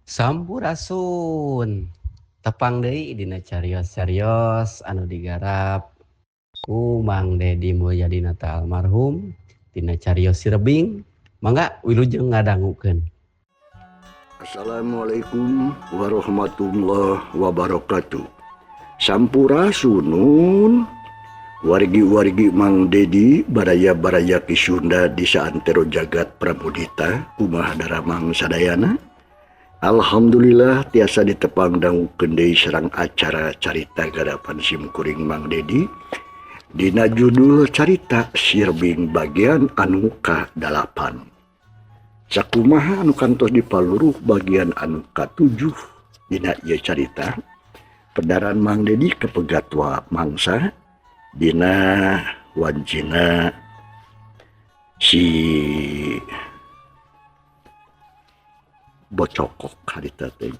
Sampurasun tepang deui dina carios-carios anu digarap ku Mang Dedi Mulyadinata almarhum dina carios Sirebing. Mangga wilujeng ngadangukeun. Assalamualaikum warahmatullahi wabarakatuh. Sampurasunun wargi-wargi Mang Dedi baraya-baraya ki Sunda di saantero jagat pramudita kumaha daramang sadayana. Alhamdulillah tiasa ditepang dangukeun deui sareng acara carita garapan simkuring Mang Dedi dina judul carita Sirebing bagian anu ka-8. Sakumaha anu kantos dipaluruh bagian anu ka-7 dina ieu carita. Pedaran Mang Dedi kepegatwa mangsa dina wancina si bocokok harita teh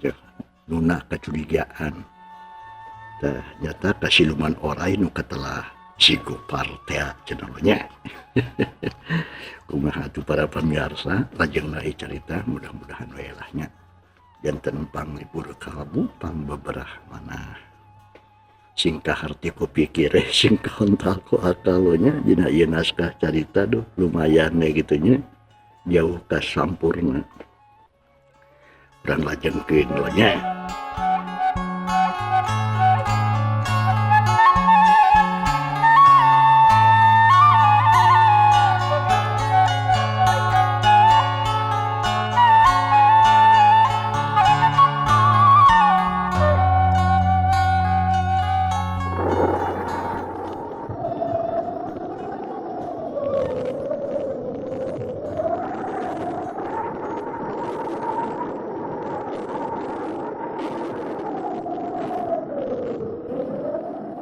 nuna kecurigaan teh nyata kasiluman orai nu katelah si Gopar teh cenah kumaha atuh para pamirsa lajengna ieu carita mudah-mudahan we lah nya janten panglipur kalbu pangbeberah mana singkah harti ku pikir singkah ontal ku akalonya dina ieu naskah carita duh lumayan gitu nya jauh ka sampurna dan lajengkeun nya.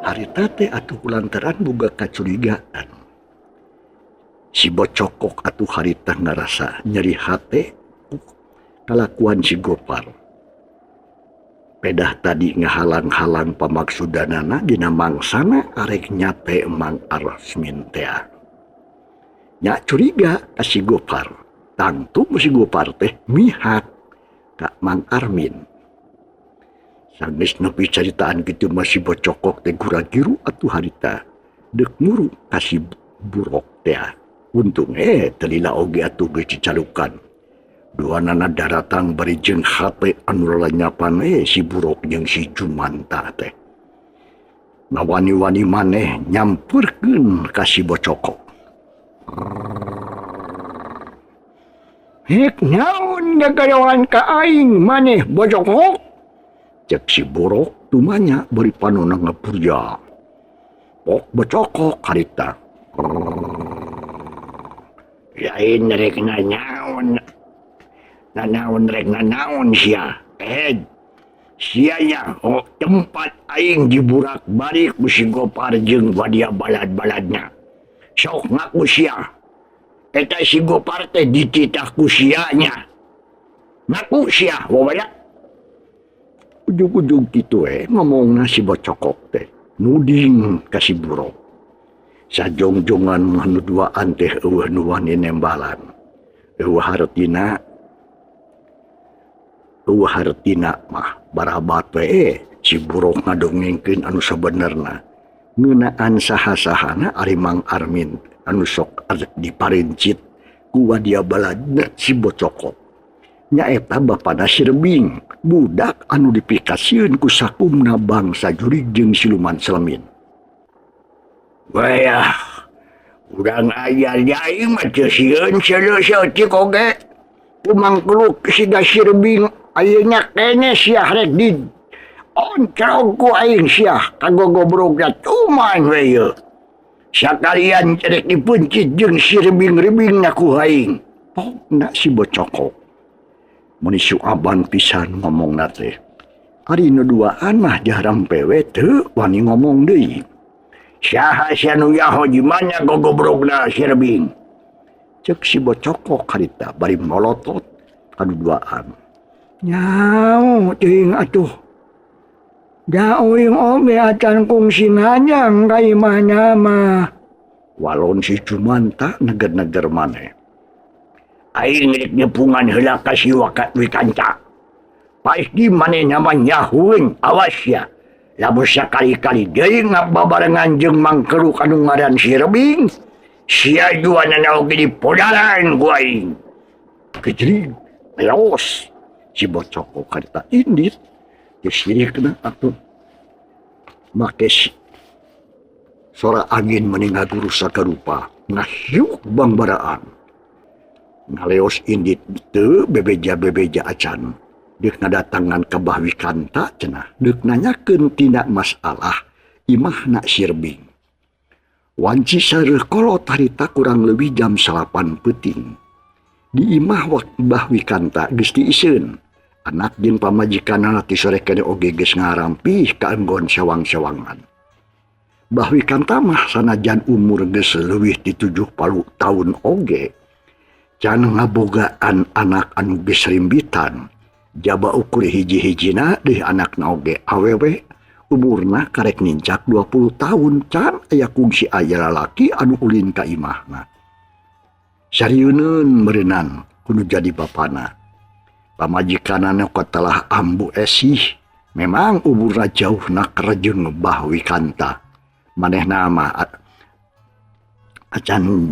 Harita teh atuh kulantaran boga kacurigaan. Si bocokok atuh harita ngarasa nyeri hate kalakuan si Gopar. Pedah tadi ngahalang-halang pamaksudanana dina mangsana arek nyape Mang Armin teh. Nya curiga ka si Gopar. Tangtu si Gopar teh mihak ka Mang Armin. Sanggeus nepi caritaan kitu masih bocokok teh gura-giru atuh harita deuk muru kasih burok teh. Untung telila oge atuh geus dicalukan. Duanana daratang bari jeung hate anu lelenyapan si burok jeung si Jumanta teh. Ngawani-wani maneh nyampeurkeun ka si bocokok. Hek naon gagayawan ka aing maneh bocokok? Cek si buruk tumanya beri panona ngapurja. Pok bocokok harita. Lain rek nanaon. Nanaon rek nanaon sia. Sianya tempat aing diburak balik ku si Gopar jeung wadia balad-baladna. Sok ngaku sia. Eta si Gopar teh dititah ku sianya. Ngaku sia wawaya. Ujug-ujug gitu ngomongna si bocokok teh nuding ka si buruk. Sajongjongan mah duaan teh eueuh nu wani nembalan. Eueuh hartina mah barabat we si buruk ngadongengkeun anu sabenerna. Ngeunaan saha-sahana ari Mang Armin anu sok diparincit ku wadia baladna si bocokok. Nyaeta bapana Sirebing, budak anu dipikasieun ku sakumna bangsa jurig jeung siluman selemin. Wayah, urang aya aing mah teu sieun seueuh-seueuh oge. Kumangkluk siga Sirebing ayeuna kene sia rek di ontrog ku aing sia kagogobrogna tuman we yeuh. Sakalian rek dipuncit jeung Sirebing-rebingna ku aing. Pokna si bocokok. Mun suaban pisan ngomongna teh. Ari nu duaan mah jarang pewe teu wani ngomong deui. Saha sia nu yaho di mana gogobrogna Sirebing? Cek si bocokok harita bari molotot anu duaan. Nyao teuing atuh. Da uing oge acan kungsi nganyang ka imahna mah. Walon si Jumanta neger-neger maneh. Aing rek nyepungan heula ka si Wakat Wikanca. pasti maneh namanya huun awas ya lamun sakali-kali deui ngababarengan jeung Mang Keluk anu ngaran si Rebing sia juanana oge dipodalan ku aing kecil leos si bocok karita indit disirikna atuh make sora angin meninggal guru sakarupa ngahiuk bangbaraan ngaleos indit teu bebeja acan deuk ngadatangan ka Bahwi Kanta cenah deuk nanyakeun tina masalah imahna si Rebing wanci sareuh kolot harita kurang leuwih jam 8 peuting di imah Bahwi Kanta geus diisieun anak jeung pamajikanna ti sore kene oge geus ngarampih ka enggon sawang-sawangan Bahwi Kanta mah sanajan umur geus leuwih ti 70 taun oge can ngabogaan anak anu geus rimbitan jaba ukur hiji-hijina deui anakna oge awewe umurna karek nincak 20 tahun can aya kungsi aya lalaki anu ulin ka imahna sarieuneun meureunnan kudu jadi bapana pamajikanana telah ambu esih memang umurna jauhna kerejeng Bahwi Kanta manehna mah acan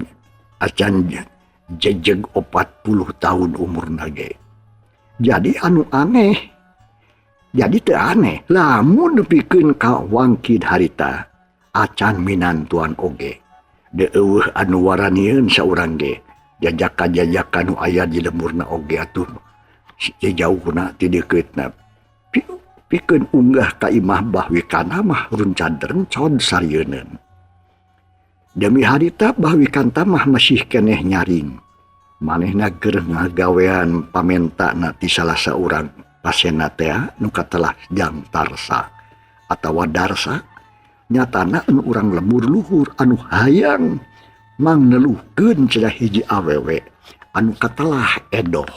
jejeg 40 tahun umurna ge jadi anu aneh jadi teu aneh lamun nepikeun ka wangkid harita acan minantuan oge deueuh anu waranieun saurang ge jajak-jajak anu aya di lemurna oge atuh jauhna ti deuketna pikeun unggah ka imah Bahwi Kanta mah runcad-rencod sarieun demi harita Bahwi Kanta mah masih keneh nyaring manehna keur ngagawean pamenta ti salah saurang pasien teh nu katelah jang tarsa atawa darsa nyatana anu urang lembur luhur anu hayang mangneluhkeun cenah hiji awewe anu katelah edoh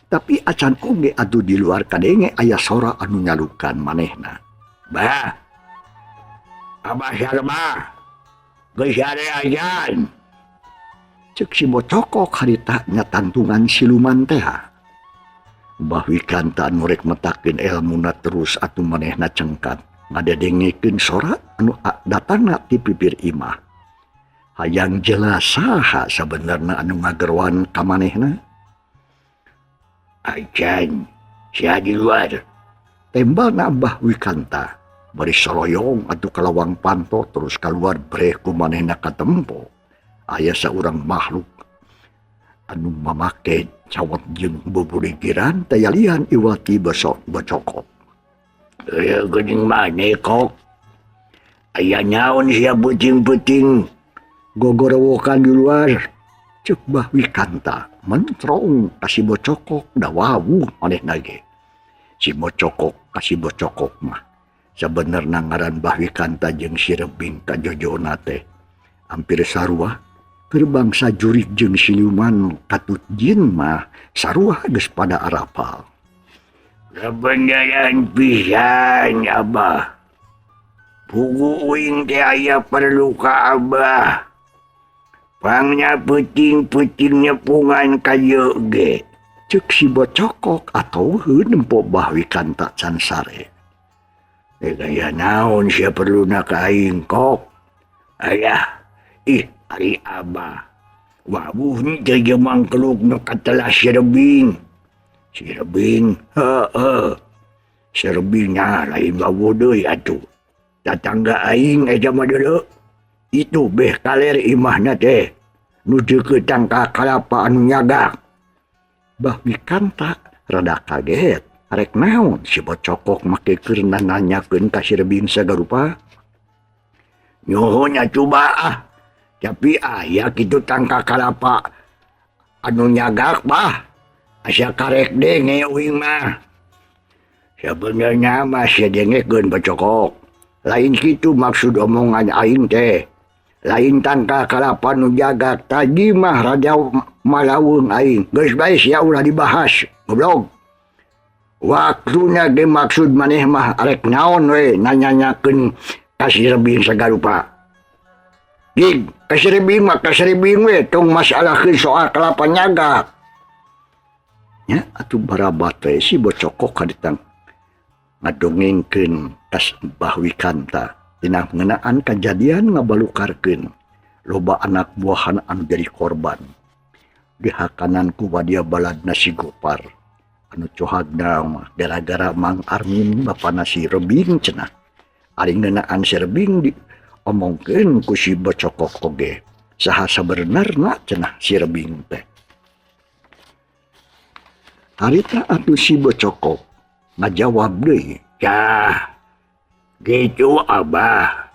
tapi acan oge atuh di luar kadenge aya sora anu nyalukan manehna bah abah sarema geus ade ajan cek si bocokok harita nyatantungan siluman teh Bahwi Kanta anu rek metakeun elmuna terus atuh manehna cengkat ngadedengekeun sora anu datangna ti pipir imah hayang jelas saha sabenerna anu ngagerwan ka manehna ajan sia di luar tembalna Bahwi Kanta bari soroyong atuh kalawang panto terus kaluar breh ku manehna katempo aya saurang makhluk anu mamake cawat jeung buburigiran tayalian iwati bocokok aya geuning maneh kok aya naon sia puting-puting gogorowokan di luar cek Bahwi Kanta mentrong kasih bocokok da wawuh manehna ge si bocokok kasih bocokok mah sabenerna ngaran Bahwi Kanta jeung si Rebing kajojona teh hampir sarua berbangsa jurik jeung siluman katut jin mah sarua geus pada arapal kebenaran pisan abah pugu uing teh aya perlu ka abah pangnya puting-puting nepungan kaye ge cek si bocokok atau nempo Bahwi Kanta can sare gaya naon sia perluna ka aing kok ayah ih ari abah wawuh ni teh Mang Keluk nu katelah si Rebing si Rebingnya lain wawuh deui atuh tatangga aing eta mah deuleu itu beh kaler imahna teh nu deukeutang ka kalapa anu nyagak Bahwi Kanta rada kaget arek naon si bocokok make keur nanyakeun ka si Rebing sagarupa nyuhun atuh bah tapi aya kitu tangka kalapa anu nyagak bah asa karek denge uing mah sebenarnya mah sia dengekeun bocokok lain kitu maksud omongan aing teh lain tangka kalapa anu jagak tadi mah rada malaweung aing geus bae sia ulah dibahas goblok waktunya ge maksud maneh mah arek naon we nanyanyakeun ka si Rebing sagarupa gig kasih Rebing we tong masalahkeun soal kelapa nyagak nya atuh barabat we si bocokok kaditang ngadongengkeun kas Mbah Wikanta tina ngeunaan kajadian ngabalukarkeun loba anak buahan anu jadi korban dihakanan ku wadia baladna si Gopar anu cohagna mah gara-gara Mang Armin bapana si Rebing cenah ari ngeunaan si Rebing diomongkeun ku si bocokok oge saha sabenerna cenah si Rebing teh. Harita atuh si bocokok ngajawab deui, "Cah, gitu Abah.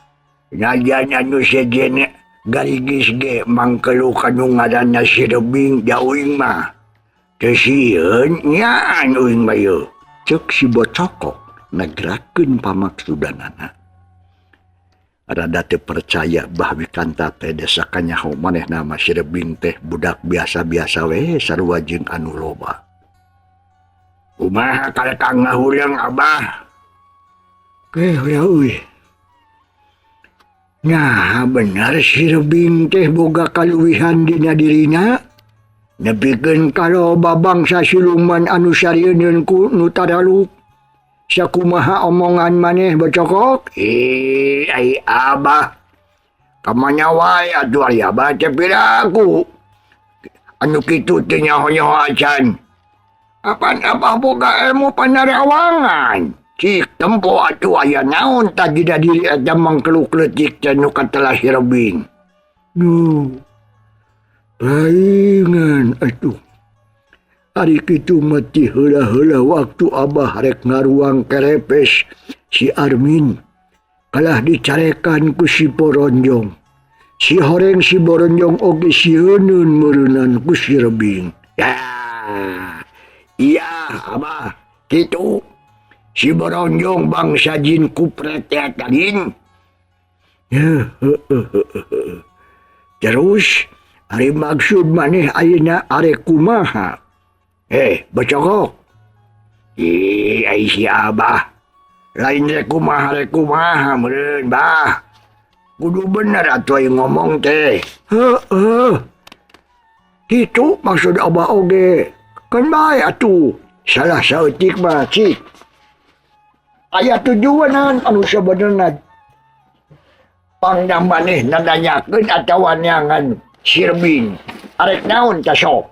Najan anu sejen garigis ge mangkelu kanu ngaranna si Rebing jauing mah. Teu sieun nya anu uing bayu." Ceuk si bocokok ngagerakeun pamaksudanana. Rada teu percaya Mbah Wikanta teh desa kanyaho manehna mah si Rebing teh budak biasa-biasa we sarua jeung anu loba. "Kumaha kal kang ngahuleung Abah?" "Euy. Nah, benar si Rebing teh boga kaluwihan dina dirina. Nepikeun kaloba bangsa siluman anu sarieun ku nu tadaluk. Sakumaha omongan maneh bocokok?" Ai Abah. Kamanya wae atuh ari Abah teh piraku. Anu kitu teh nyaho-nyaho acan. Apaan Abah boga ilmu panarawangan? Cik tempo atuh aya naon tadi da diri eta mangkeluk leutik teh nu katelah si Rebing. Duh. Paingan atuh. Ari kitu mati heula-heula waktu Abah rek ngaruang kerepes si Armin. Kalah dicarekan ku si Poronjong. Si horeng si Boronjong oge sieunun meureunnan ku si Rebing. Ya. Iya Abah, kitu. Si Boronjong bangsa jin kupret ya tadin. Terus, ari maksud maneh ayeuna arek kumaha? Bocokok. Ai si Abah. Lain rek kumaha meureun, Bah. Kudu bener atuh aya ngomong teh. Kitu maksud Abah oge. Kan bae atuh. Salah saeutik mah cik. Aya tujuanan anu sabenerna. Pangdam maneh nandanyakeun atawa neangan si Rebing. Arek naon tah sok?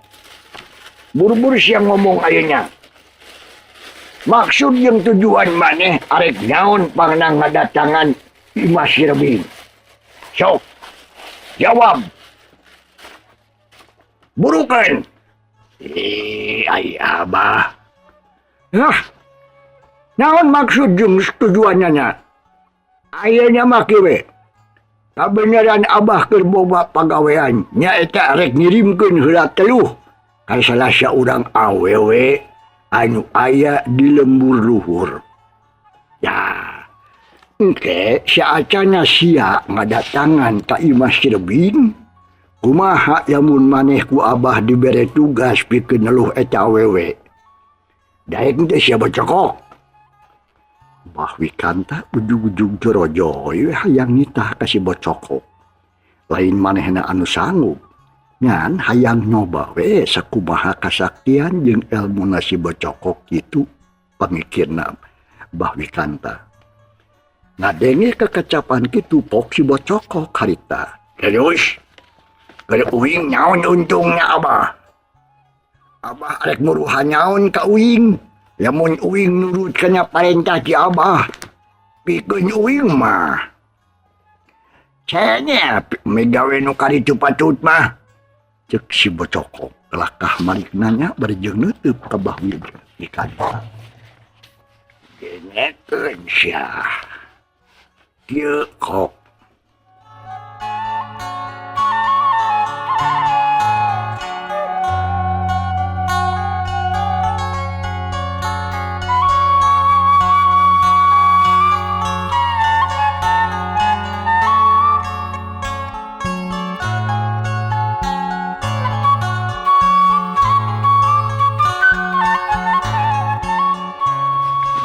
Buru-buru siang ngomong ayeuna. Maksud jeung tujuan maneh arek naon pangna ngadatangan imah si Rebing? Sok. Jawab. Burukeun. Ai Abah. Naon maksud jeung tujuannya nya? Ayeuna mah kieu we. Kabeneran Abah keur boga pagawean nya eta rek ngirimkeun heula teluh ka salah saurang awewe anu aya di lembur luhur. Ya. Engke saacana sia ngadatangan ka imah si Rebing. Kumaha lamun maneh ku Abah dibere tugas pikeun neluh eta awewe? Daek teh sia bocokok. Mbah Wikanta ujug-ujug jorojoy hayang nitah ka si bocokok. Lain manehna anu sanggup. Ngan hayang nyoba we sakumaha kasaktian jeung elmuna si bocokok kitu pamikirna Mbah Wikanta. Ngadenge kekacapan kitu pok si bocokok harita. Terus kada uing nyaon untungnya Abah. Abah arek muruhan nyaon ka uing. Lamun uing nurut kana parentah ti Abah. Pikeun uing mah. Cenah megawe nu kaditu patut mah. Ceuk si bocokok kelakah malik nanya bari jeung neuteub ka Mbah Wikanta. Genekeun sia. Kieu kok.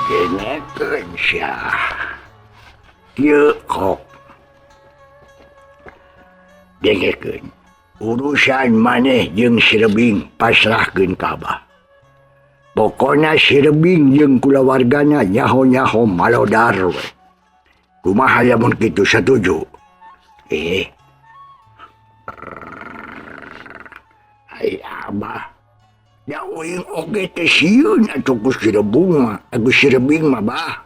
Genekeun sia. Kieu kok. Dengekeun. Urusan maneh jeung si Rebing pasrahkeun ka Abah. Pokoknya si Rebing jeung kulawargana nyaho-nyaho malodar we. Kumaha lamun kitu setuju? Ai abah. Ya uing oge teh sieun atuh ku si Rebing mah bah.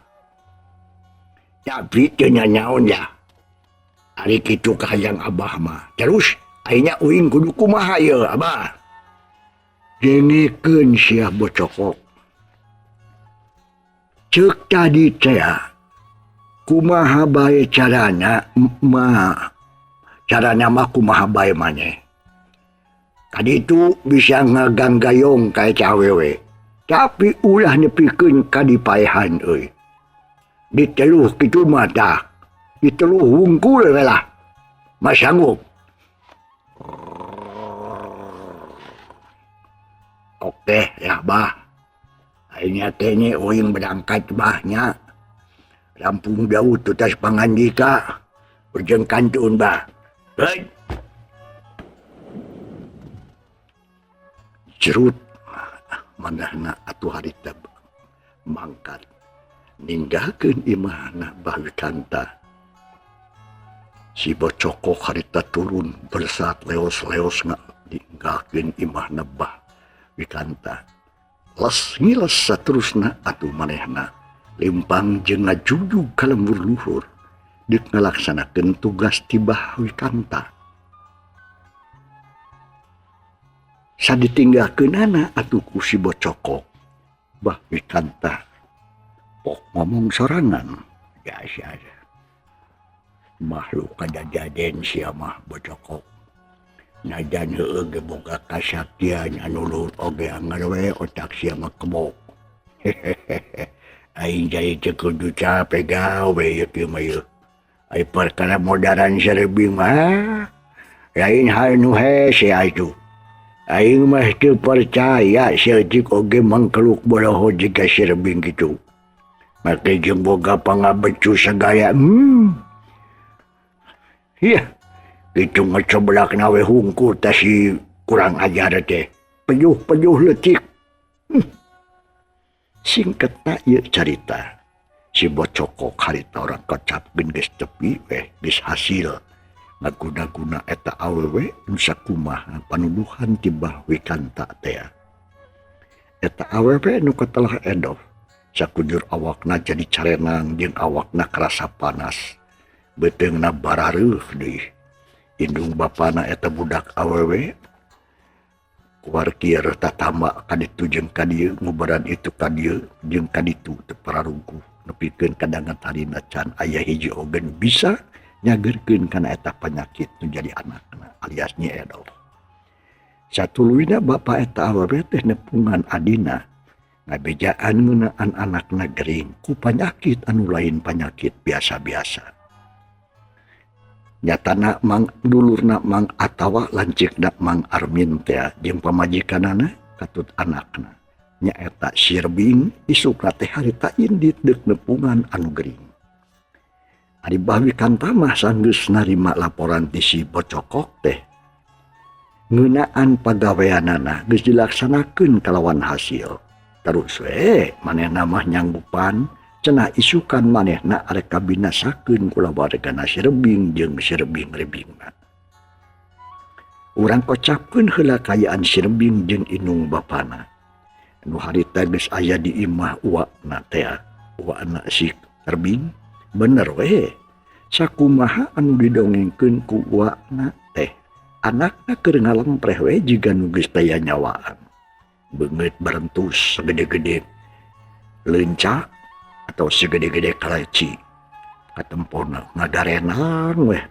Tapi teu nyanyaon ya. Ari kitu kahayang abah mah. Terus ayeuna uing kudu kumaha ye abah? Dengikeun sia bocokok. Ceuk tadi teh kumaha bae carana mah kumaha bae maneh. Kaditu bisa ngaganggayong ka eta awewe. Tapi ulah nepikeun ka dipaehan euy. Diteluh kitu mah tah. Diteluh wungkul we lah. Masanggup. Oke ya bah. Akhirnya kene uing berangkat bahnya. Lampung Daud tutas pangandika. Urjeng kantun bah. Hei. Cerut. Manahna atuh harita mangkat. Ninggalkeun imahna bawi kanta. Si bocokok harita turun bersat leos-leos ninggalkeun imahna bah. Wikanta les ngiles saterusna atuh manehna limpang jeung ngajujug ka lembur luhur deuk ngalaksanakeun tugas ti Bah Wikanta. Saditinggalkeunana atuh ku si bocokok Bah Wikanta pok ngomong sorangan biasa makhluk kadaden sia mah bocokok. Najan heueuh ge boga kasaktian anu luhur oge anggar we otak sia mah kebok. Aing jadi teu kudu capek gawe ieu kieu mah ieu. Ai perkara modaran si Rebing mah lain hal nu hese atuh. Aing mah teu percaya seujik oge mangkeluk boloho jiga si Rebing kitu. Make jeung boga pangabecu sagaya. Iya. Itu ngecoblak nawe hungkul ta si kurang ajar teh. Pejuh letik. Singkatna ieu carita. Si bocokok harita orang kocapkeun geus tepi weh geus hasil. Ngaguna-guna eta awewe nu sakumaha panuduhan ti Bah Wikanta teh. Eta awewe nu katelah edoh. Sakujur awakna jadi carenang jeung awakna karasa panas. Beteungna barareuh deui. Indung bapana eta budak awewe kuarkir tatama kaditu jeung kadieu ngubaran itu kadieu jeung kaditu teu pararungkuh nepikeun kadangan harina can aya hiji ogen bisa nyageurkeun kana eta panyakit nu jadi anakna alias Nyi Edo. Satuluyna bapa eta awewe teh nepungan adina ngabejaan ngeunaan anakna gering ku panyakit anu lain panyakit biasa-biasa. Nyatana Mang dulurna Mang atawa lancikna Mang Armin teh jeung pamajikanana katut anakna nyaeta si Rebing isukna teh harita indit deuk nepungan anu gering. Ari Bah Wikanta mah sanggeus narima laporan ti si bocokok teh ngeunaan pagaweanana geus dilaksanakeun kalawan hasil. Terus we manehna mah nyanggupan cenah isukan manehna arek kabinasakeun kulawargana si Rebing jeung si Rebing-rebingna. Urang kocapkeun heula kayaan si Rebing jeung inung bapana. Nu harita geus aya di imah uwakna teh. Uwakna si Rebing bener we. Sakumaha anu didongengkeun ku uwakna teh. Anakna keur ngalempreh we jiga nu geus daya nyawaan. Beungeut barentus segede-gede leuncak atau segede-gede kaleci katempona ngadarenan weh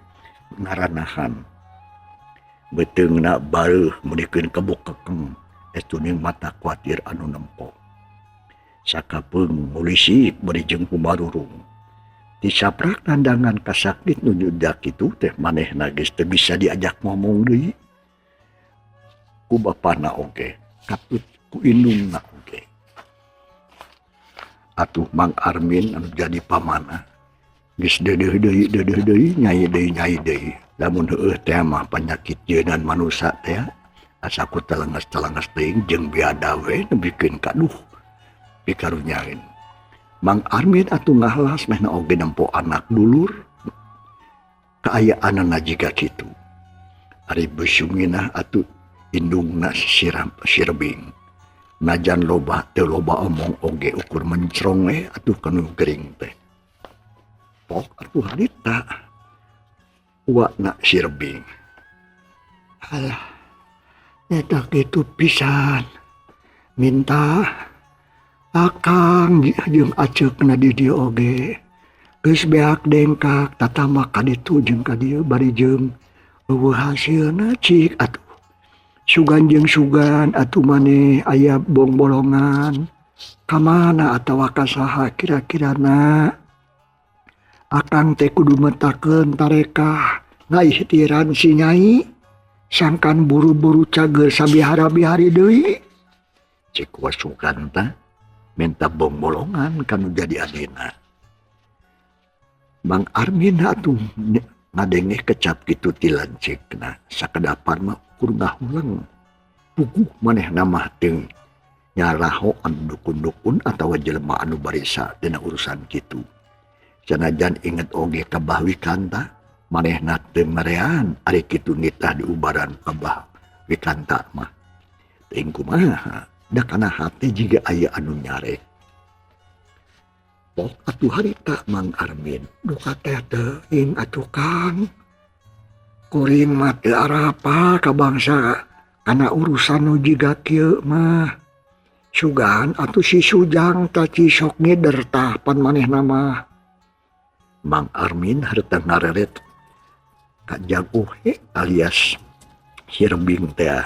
ngaranahan beteungna bareuh mudikeun kebuk kekeng estuning mata kuatir anu nempo sakapeung mulisik bari jeung pumarurung disaprak nandangan kasakit nu nyudak kitu teh manehna geus teu bisa diajak ngomong deui ku bapana oge katut ku indungna oge. Atuh Mang Armin anu jadi pamana geus deudeuh deui nyai deui lamun heueuh teh mah panyakit jeunaan manusa teh asa ku telenges teuing jeung biada we nebikeun kaduh pikarunyain. Mang Armin atuh ngahlas mehna oge nempo anak dulur kaayaan jika kitu. Ari beusungina atuh indungna sirebing. Najan loba teu loba omong oge ukur mencrong atuh kanu gering teh. Pok atuh harita uakna sirebing. Alah, eta kitu pisan. Minta akang jeung aceukna di dieu oge. Geus beak dengkak tatama ka ditu jeung ka dieu bari jeung eueuh hasilna cik atuh. Sugan jeung sugan atuh maneh aya bong bolongan. Kamana atawa ka saha kira-kirana? Akang teh kudu metakeun tarekah ngaihtiran si Nyai. Sangkan buru-buru cager sabihara-bihari deui. Cik wasukan tah minta bong bolongan kanu jadi adina. Bang Armin atuh ngadengeh kecap kitu ti lancikna. Sakedapan mah ukur ngahulang. Puguh manehna mah teu nyaraho anu dukun-dukun atawa jelema anu barisa dina urusan kitu. Sanajan inget oge kabahwikan tah manehna teu marean ari kitu nitah diubaran kabahwikanta mah. Teuing kumaha da kana hate jiga aya anu nyarek. Pok atuh harita Mang Armin duka teh teuing atuh Kang. Kuring mah teu arapa ka bangsa kana urusan nu jiga kieu mah. Sugan atuh si Sujang tah cisok ngeder tah pan manehna mah. Mang Armin harita ngareret ka Jaguh alias Sirebing teh.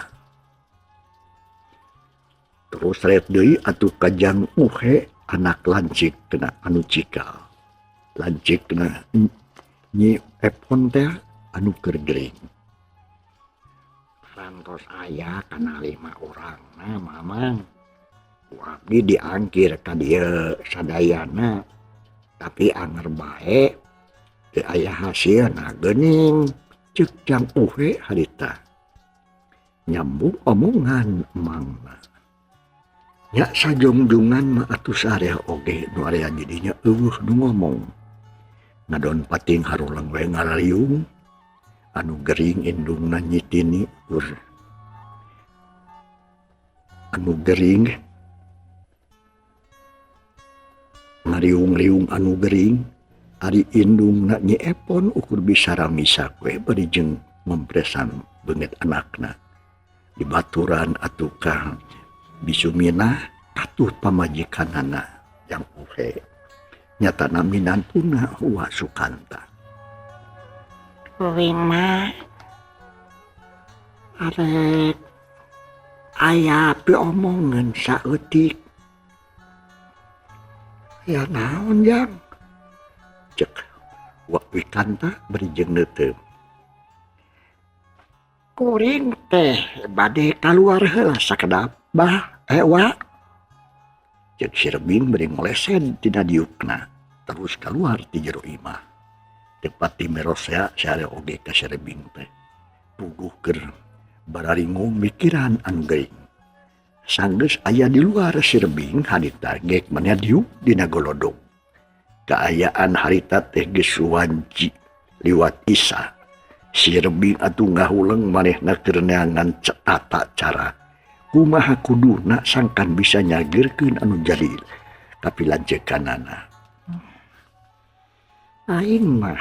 Terus ret deui atuh ka Jaguh anak lancik kena anu cikal. Lancik kena Nyi Epon teh anu keur gering. Rantos aya kana 5 urang na Mamang. Ku abdi diangkir ka dieu sadayana. Tapi anger bae teu aya hasilna geuning ceuk Jaguh harita. Nyambung omongan emangna. Ya sajungjungan mah atuh saarea oge nu area di dinya eueuh nu ngomong. Ngadon pating harulang we ngarariung anu gering indungna nyitini anu gering ngariung-riung anu gering ari indungna Nyi Epon ukur bisa ramisak we bari jeung mempresan beungeut anakna. Dibaturan atuh ka bisumina atuh pamajikanana yang uhe nyatana minantuna wa sukanta. Kuring mah arek aya pi omongan saeutik. Ya naon Jang? Cek wa wikanta bari jeung neuteum. Kuring teh bade kaluar heula sakedap bah Wa cek Sirebing beri ngolesen tina diukna terus keluar ti jero imah. Tepat ti merosea sare oge ka Sirebing teh. Puguh keur bararingung mikiran anu geuing. Sanggeus aya di luar Sirebing harita gek maneh diuk dina golodog. Kaayaan harita teh geus suwanci liwat Isa. Sirebing atuh ngahuleung manehna keur neangan tata cara kumaha kuduna sangkan bisa nyageurkeun anu jadi kapilancekanana. aing mah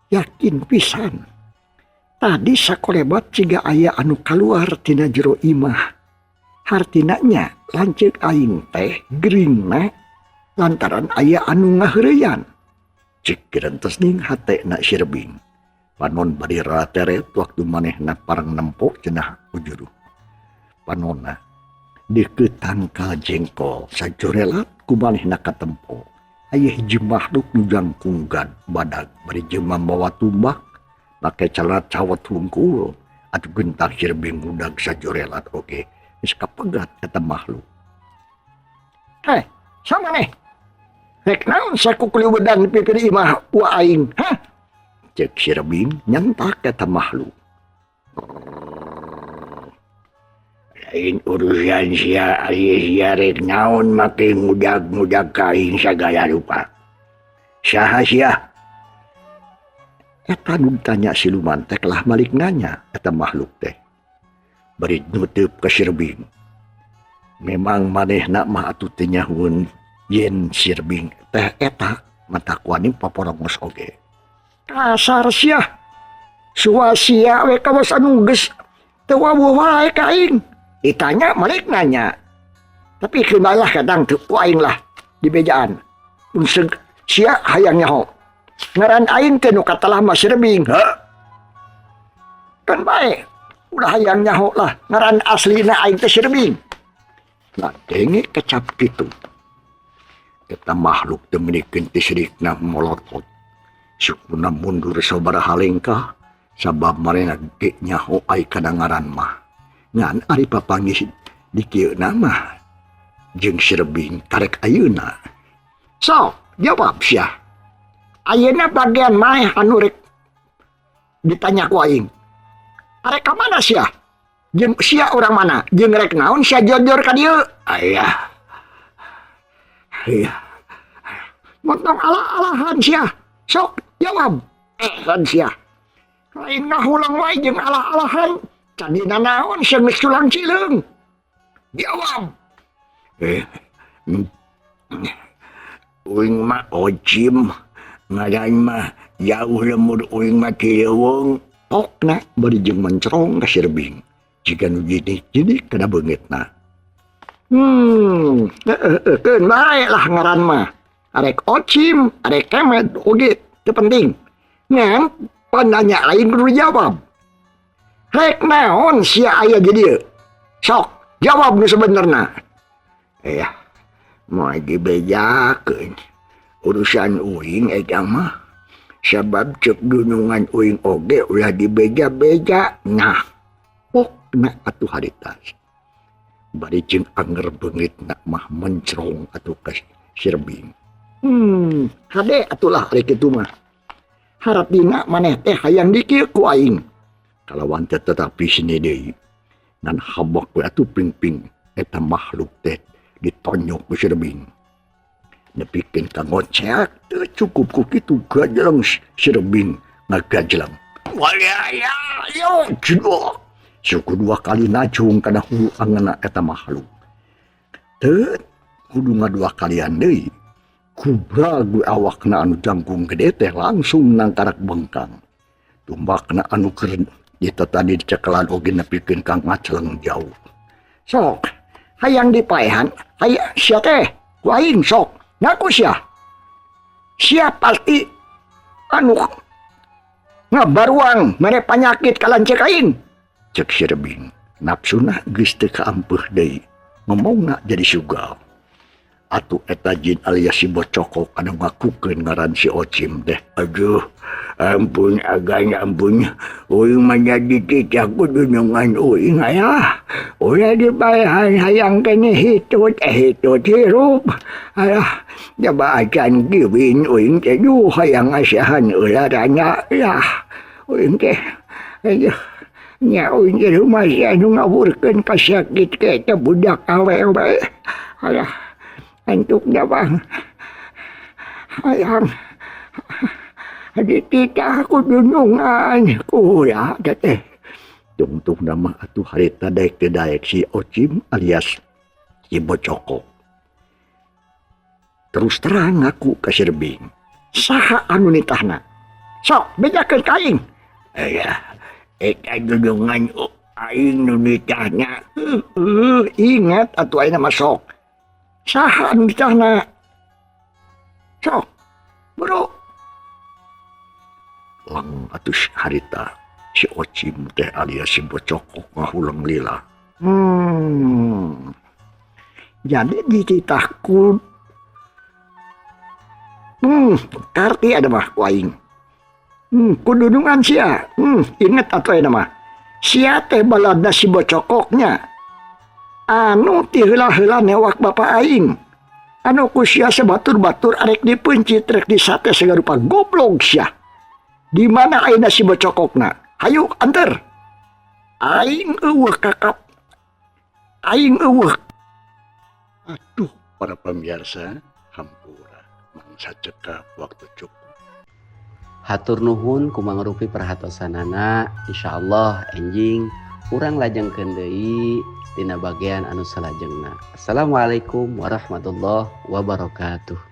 yakin pisan tadi sakolebat ciga aya anu kaluar tina jero imah. Hartina nya lanceuk aing teh geringna lantaran aya anu ngaheureyan. Cik kirantos ning hatena Sirebing. Panon bari rateret waktu manehna parang nempo cenah ujuru. Panonna deukeut tangkal jengkol sajorelat ku manehna katempo. Aya hiji makhluk nu jangkunggan badag bari jelema mawa tumbak make calat cawat hungkul atuh gentar Sirebing budak sajorelat oge geus kapegat eta makhluk. Heh, samaneh. Rek naon sakukuli wedang pipiri imah wa aing, hah? Cek Sirebing nyentak eta makhluk. Lain urusan sia sia rek naon make ngudag-ngudag kain sagala rupa. Saha sia? Eta nu tanya siluman teh lah balik nanya eta makhluk teh. Bari nutup ka Sirbing. Memang manehna mah atuh teh nyahoun yen Sirbing teh eta mata kuaning paporongos oge. Kasar sia. Suasia we kawas anu geus teu wawuh wae ka aing. Ditanya balik nanya. Tapi keunalah kadang teu ku aing lah di bejaan. Mun sia hayang nyaho. Ngaran aing teh nu katalah mah Sirbing. Kan bae. Udah hayang nyaho lah. Ngaran aslina aing teh Sirbing. Nah, denge kecap gitu. Eta makhluk teh menikeun teh sirikna molotot. Sukuna mundur sabaraha lengkah sabab marena ge nyaho ai kadangaran mah. Ngan ari papanggih di kieu mah jeung Sirbing karek ayeuna. So, jawab sia. Ayeuna bagian mana anu rek ditanya ku aing. Arek ka mana sia? Jeung sia urang mana? Jeung rek naon sia jojor ka dieu? Aya. Montong ala-alahan sia. Sok jawab. Kan sia. Lain ngahulang wae jeung ala-alahan. Cadina naon sia geus sulang cileung. Jawab. Uing mah Ocim. Ngaran mah jauh lemur uing mah Cileuweung. Pokna bari jeung mencerong ka Sirbing. Jika nu jidik kana beungeutna. Keun bae lah ngaran mah. Arek Ocim, arek Kemet oge teu penting. Ngan pananya lain kudu jawab. Rek naon sia aya di dieu? Sok jawab nu sabenerna. Moal dibejakeun. Urusan uing eta mah sabab cek dunungan uing oge ulah dibeja-beja. Nah, Pokna atuh harita. bari jeung anger beungitna mah mencrong atuh ka Sirbing. Hade atulah ari kitu mah. Harap dina maneh teh hayang dikieu ku aing. Kalawan teh tetapi sini deui. Ngan habak we atuh ping-ping eta makhluk teh ditonyok ku Sirbing. Nepikeun ka ngocek teu cukup ku kitu gajeleng Sirbing ngagajelang. Walaya yo jedok. Suku dua kali najung kana hulu angana eta makhluk. Teu kudu ngadua kalian deui. Kubragu awakna anu jangkung gede teh langsung nangkarak bengkang. Tumbakna anu keren eta tadi dicekelan oge nepikeun ka ngaceleng jauh. Sok, hayang dipaehan, hayang sia teh, ku aing sok, ngaku sia. Sia pasti anu ngabaruang mere panyakit ka lancik aing. Cek Sirbing, nafsuna geus teu kaampeuh deui. Ngomongna jadi sugal. Atuh eta jin alias si bocokok anu ngakukeun ngaran si Ocim teh. Aduh, ampun aganya ampun. Uing mah jadi kita kudu nungan uing aya. Ulah dibaehan hayang kene hitut hirup. Ayah, coba acan giwin uing teh duh hayang asahan ularana lah. Uing teh, aduh. Nya uing teh rumah sia anu ngawurkeun ka sakit ke teh budak awewe. Alah. Antuknya bang, ayang, adik kita aku dunungan, kuda teh. Tungtung nama atuh harita daek si Ocim alias si bocokok. Terus terang aku ka Sirbing. Saha anu nitahna? Sok bejakeun ka aing. Eta dunungan aing nu nitahna. Ingat atuh ayeuna mah sok. Saha anu ditahna? Sok, bro. Lang atuh harita si Ocim teh alias si bocokok ngahulang lila. Jadi dititahku. Karti ada mah ku aing. Kudunungan sia. Ingat atuh ayeuna mah. Sia teh balada si bocokoknya. Anu ti heula-heula newak bapa aing. Anu ku sia sebatur-batur arek dipencit rek disate sagarupa goblok sia. Di mana ayeuna si bocokokna? Hayu anter. Aing eueuh kakap. aing eueuh. Aduh, para pemirsa, hampura mangsa cekap waktu cukup. Hatur nuhun ku mangrupi perhatosanana. Insyaallah enjing urang lajengkeun deui tina bagean anu salajengna. Assalamualaikum warahmatullahi wabarakatuh.